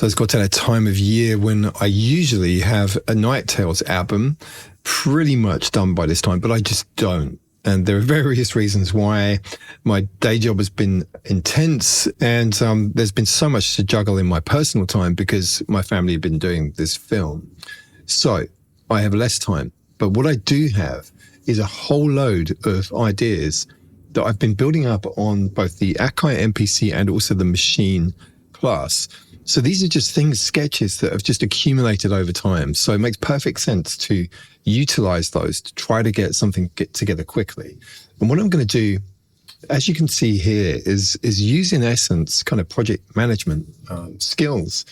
So it's got to that time of year when I usually have a Night Tales album pretty much done by this time, but I just don't. And there are various reasons why. My day job has been intense, and there's been so much to juggle in my personal time because my family have been doing this film. So I have less time. But what I do have is a whole load of ideas that I've been building up on both the Akai MPC and also the Machine Plus. So these are just sketches that have just accumulated over time. So it makes perfect sense to utilize those to try to get something together quickly. And what I'm going to do, as you can see here, is use in essence kind of project management skills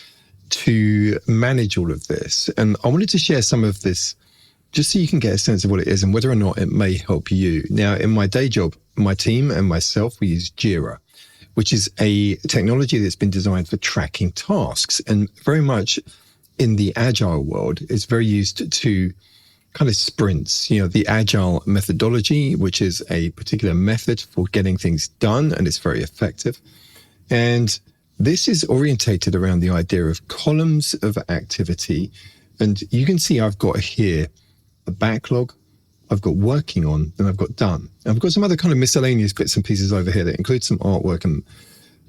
to manage all of this. And I wanted to share some of this just so you can get a sense of what it is and whether or not it may help you. Now, in my day job, my team and myself, we use Jira, which is a technology that's been designed for tracking tasks. And very much in the agile world, it's very used to kind of sprints, the agile methodology, which is a particular method for getting things done, and it's very effective. And this is orientated around the idea of columns of activity. And you can see I've got here a backlog, I've got working on, and I've got done. And I've got some other kind of miscellaneous bits and pieces over here that include some artwork and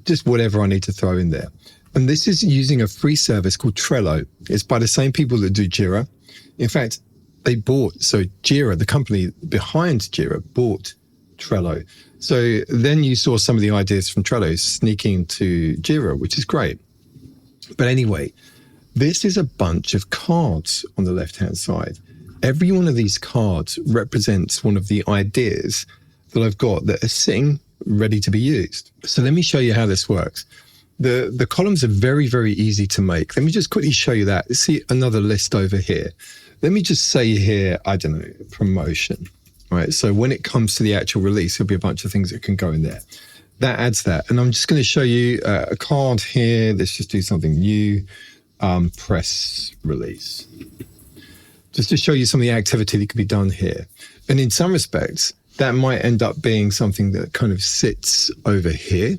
just whatever I need to throw in there. And this is using a free service called Trello. It's by the same people that do Jira. In fact, Jira, the company behind Jira, bought Trello. So then you saw some of the ideas from Trello sneaking into Jira, which is great. But anyway, this is a bunch of cards on the left-hand side. Every one of these cards represents one of the ideas that I've got that are sitting ready to be used. So let me show you how this works. The columns are very, very easy to make. Let me just quickly show you that. See another list over here. Let me just say here, I don't know, promotion, right? So when it comes to the actual release, there'll be a bunch of things that can go in there. That adds that. And I'm just going to show you a card here. Let's just do something new. Press release. Just to show you some of the activity that could be done here. And in some respects, that might end up being something that kind of sits over here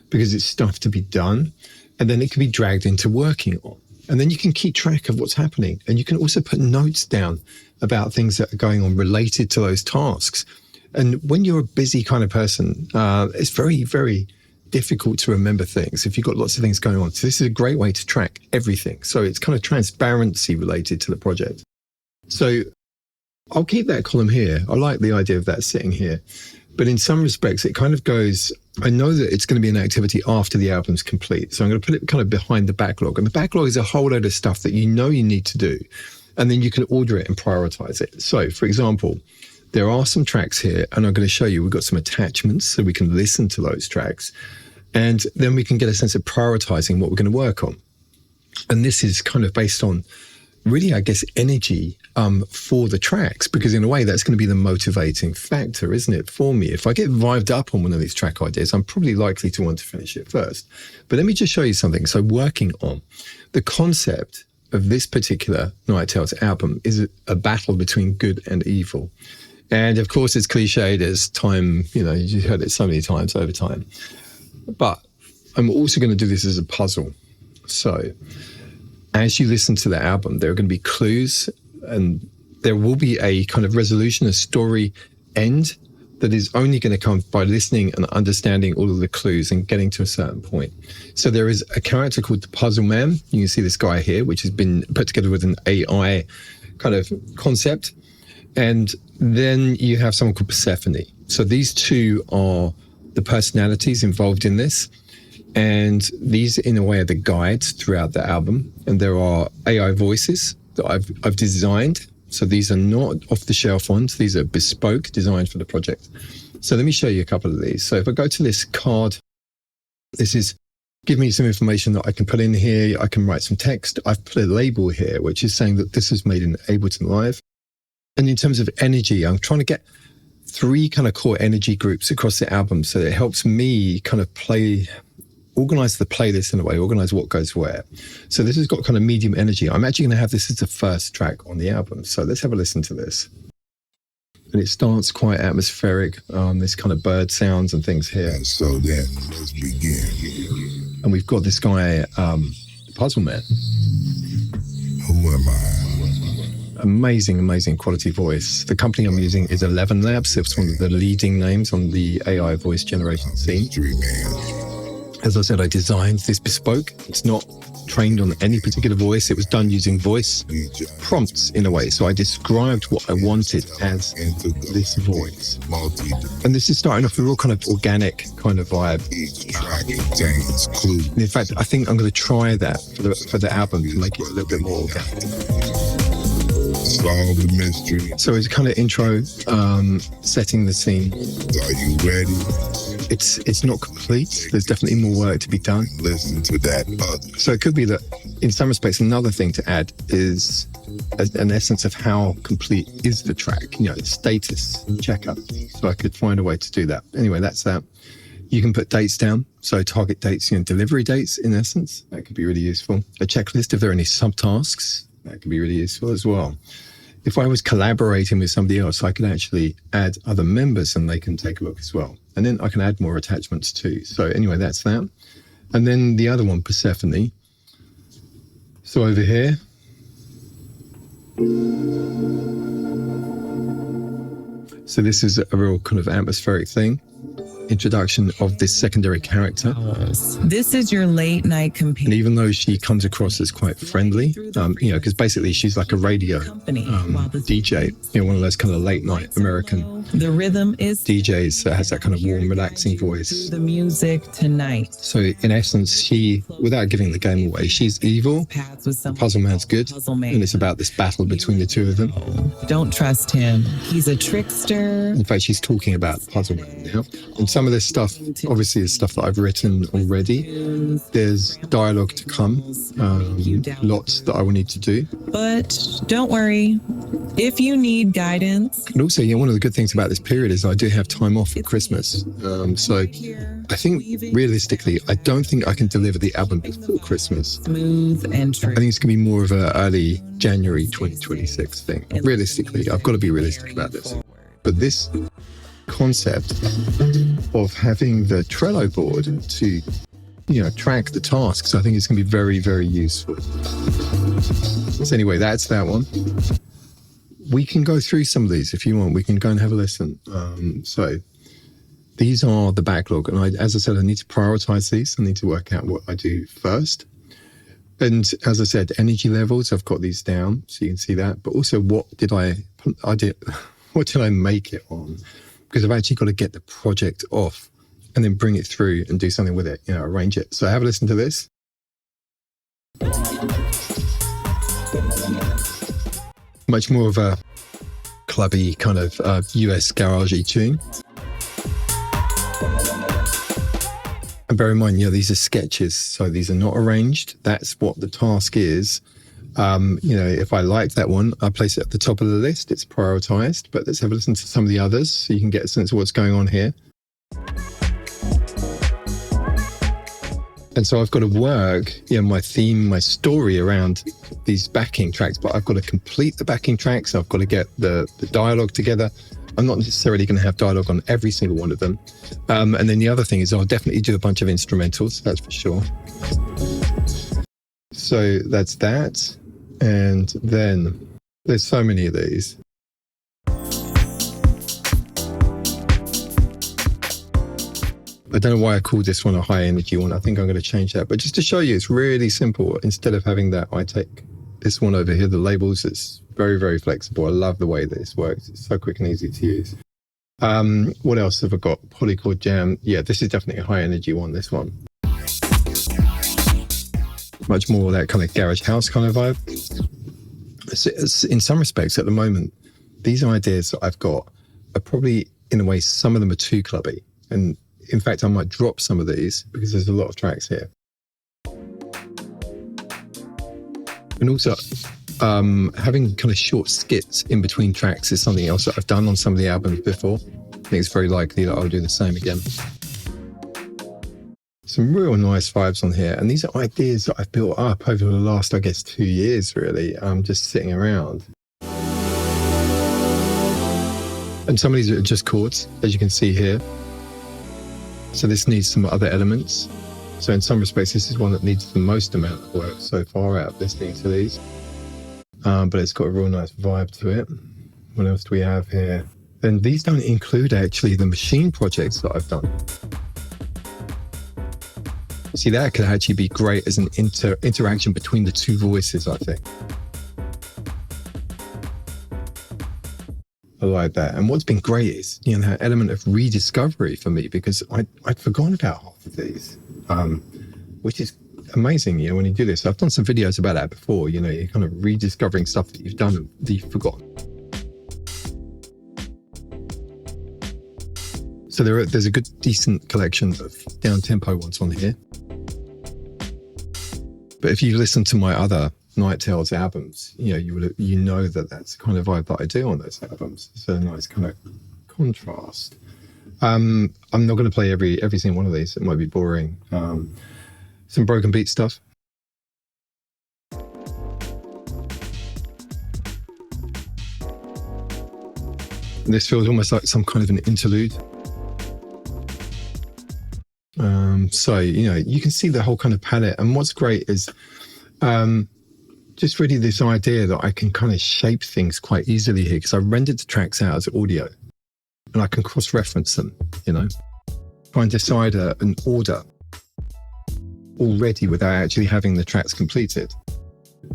because it's stuff to be done. And then it can be dragged into working on. And then you can keep track of what's happening. And you can also put notes down about things that are going on related to those tasks. And when you're a busy kind of person, it's very, very difficult to remember things if you've got lots of things going on. So this is a great way to track everything. So it's kind of transparency related to the project. So I'll keep that column here. I like the idea of that sitting here. But in some respects, it kind of goes, I know that it's going to be an activity after the album's complete. So I'm going to put it kind of behind the backlog. And the backlog is a whole load of stuff that you need to do. And then you can order it and prioritize it. So for example, there are some tracks here, and I'm going to show you, we've got some attachments so we can listen to those tracks. And then we can get a sense of prioritizing what we're going to work on. And this is kind of based on really, I guess, energy for the tracks, because in a way that's going to be the motivating factor, isn't it, for me? If I get vibed up on one of these track ideas, I'm probably likely to want to finish it first. But let me just show you something. So working on the concept of this particular Night Tales album is a battle between good and evil. And of course, it's cliched as time, you've heard it so many times over time. But I'm also going to do this as a puzzle. So as you listen to the album, there are going to be clues, and there will be a kind of resolution, a story end that is only going to come by listening and understanding all of the clues and getting to a certain point. So there is a character called the Puzzle Man. You can see this guy here, which has been put together with an AI kind of concept. And then you have someone called Persephone. So these two are the personalities involved in this. And these, in a way, are the guides throughout the album. And there are AI voices that I've designed. So these are not off-the-shelf ones. These are bespoke, designed for the project. So let me show you a couple of these. So if I go to this card, this is give me some information that I can put in here. I can write some text. I've put a label here, which is saying that this was made in Ableton Live. And in terms of energy, I'm trying to get 3 kind of core energy groups across the album. So it helps me kind of organize the playlist in a way, organize what goes where. So this has got kind of medium energy. I'm actually going to have this as the first track on the album. So let's have a listen to this. And it starts quite atmospheric, this kind of bird sounds and things here. And so then let's begin. And we've got this guy Puzzle Man. Who am I? Amazing quality voice. The company I'm using is 11 Labs. It's one of the leading names on the AI voice generation scene. As I said, I designed this bespoke. It's not trained on any particular voice. It was done using voice prompts in a way. So I described what I wanted as this voice. And this is starting off with a real kind of organic kind of vibe. In fact, I think I'm going to try that for the album to make it a little bit more organic. Solve the mystery. So it's kind of intro, setting the scene. Are you ready? It's not complete. There's definitely more work to be done. Listen to that other. So it could be that in some respects, another thing to add is an essence of how complete is the track, status checkup. So I could find a way to do that. Anyway, that's that. You can put dates down. So target dates, delivery dates in essence. That could be really useful. A checklist if there are any subtasks. That could be really useful as well. If I was collaborating with somebody else, I could actually add other members and they can take a look as well. And then I can add more attachments too. So anyway, that's that. And then the other one, Persephone. So over here. So this is a real kind of atmospheric thing. Introduction of this secondary character. This is your late night companion. And even though she comes across as quite friendly, because basically she's like a radio DJ, one of those kind of late night American the rhythm is DJs that has that kind of warm, relaxing voice. The music tonight. So in essence, she, without giving the game away, she's evil. Puzzle Man's good, and it's about this battle between the two of them. Don't trust him. He's a trickster. In fact, she's talking about Puzzle Man now. And some of this stuff, obviously, is stuff that I've written already. There's dialogue to come, lots that I will need to do. But don't worry, if you need guidance. And also, one of the good things about this period is I do have time off for Christmas. So I think, realistically, I don't think I can deliver the album before Christmas. Smooth and true. I think it's going to be more of an early January 2026 thing. Realistically, I've got to be realistic about this. But this concept of having the Trello board to, track the tasks, I think it's going to be very, very useful. So anyway, that's that one. We can go through some of these if you want. We can go and have a listen. So these are the backlog. And as I said, I need to prioritize these. I need to work out what I do first. And as I said, energy levels, I've got these down so you can see that. But also, what did I make it on? Because I've actually got to get the project off and then bring it through and do something with it, arrange it. So have a listen to this. Much more of a clubby kind of US garagey tune. And bear in mind, these are sketches, so these are not arranged. That's what the task is. If I like that one, I place it at the top of the list. It's prioritized, but let's have a listen to some of the others so you can get a sense of what's going on here. And so I've got to work, my theme, my story around these backing tracks, but I've got to complete the backing tracks. I've got to get the dialogue together. I'm not necessarily going to have dialogue on every single one of them. And then the other thing is I'll definitely do a bunch of instrumentals, that's for sure. So that's that. And then there's so many of these. I don't know why I called this one a high energy one. I think I'm going to change that. But just to show you, it's really simple. Instead of having that, I take this one over here, the labels. It's very, very flexible. I love the way that this works. It's so quick and easy to use. What else have I got? Polychord Jam. Yeah, this is definitely a high energy one, this one. Much more that kind of garage house kind of vibe. It's, in some respects, at the moment, these ideas that I've got are probably, in a way, some of them are too clubby. And in fact, I might drop some of these because there's a lot of tracks here. And also, having kind of short skits in between tracks is something else that I've done on some of the albums before. I think it's very likely that I'll do the same again. Some real nice vibes on here. And these are ideas that I've built up over the last, 2 years, really, just sitting around. And some of these are just chords, as you can see here. So this needs some other elements. So in some respects, this is one that needs the most amount of work so far out of listening to these. But it's got a real nice vibe to it. What else do we have here? And these don't include actually the machine projects that I've done. See, that could actually be great as an interaction between the two voices, I think. I like that. And what's been great is, that element of rediscovery for me, because I'd forgotten about half of these, which is amazing, when you do this. I've done some videos about that before, you're kind of rediscovering stuff that you've done that you've forgotten. So there's a good, decent collection of down-tempo ones on here. But if you listen to my other Night Tales albums, you know that that's the kind of vibe that I do on those albums. It's a nice kind of contrast. I'm not going to play every single one of these. It might be boring. Some broken beat stuff. This feels almost like some kind of an interlude. So, you can see the whole kind of palette. And what's great is just really this idea that I can kind of shape things quite easily here, because I rendered the tracks out as audio and I can cross-reference them, try and decide an order already without actually having the tracks completed.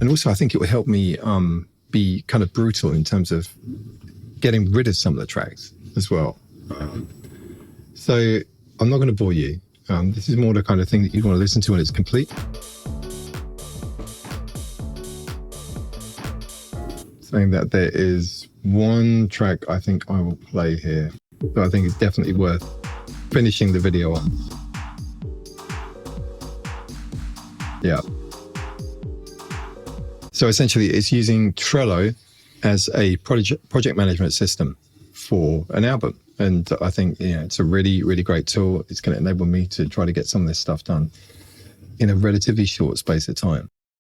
And also I think it will help me be kind of brutal in terms of getting rid of some of the tracks as well. So I'm not going to bore you. This is more the kind of thing that you want to listen to when it's complete. Saying that there is one track I think I will play here that I think is definitely worth finishing the video on. Yeah. So essentially it's using Trello as a project management system for an album. And I think, it's a really, really great tool. It's going to enable me to try to get some of this stuff done in a relatively short space of time.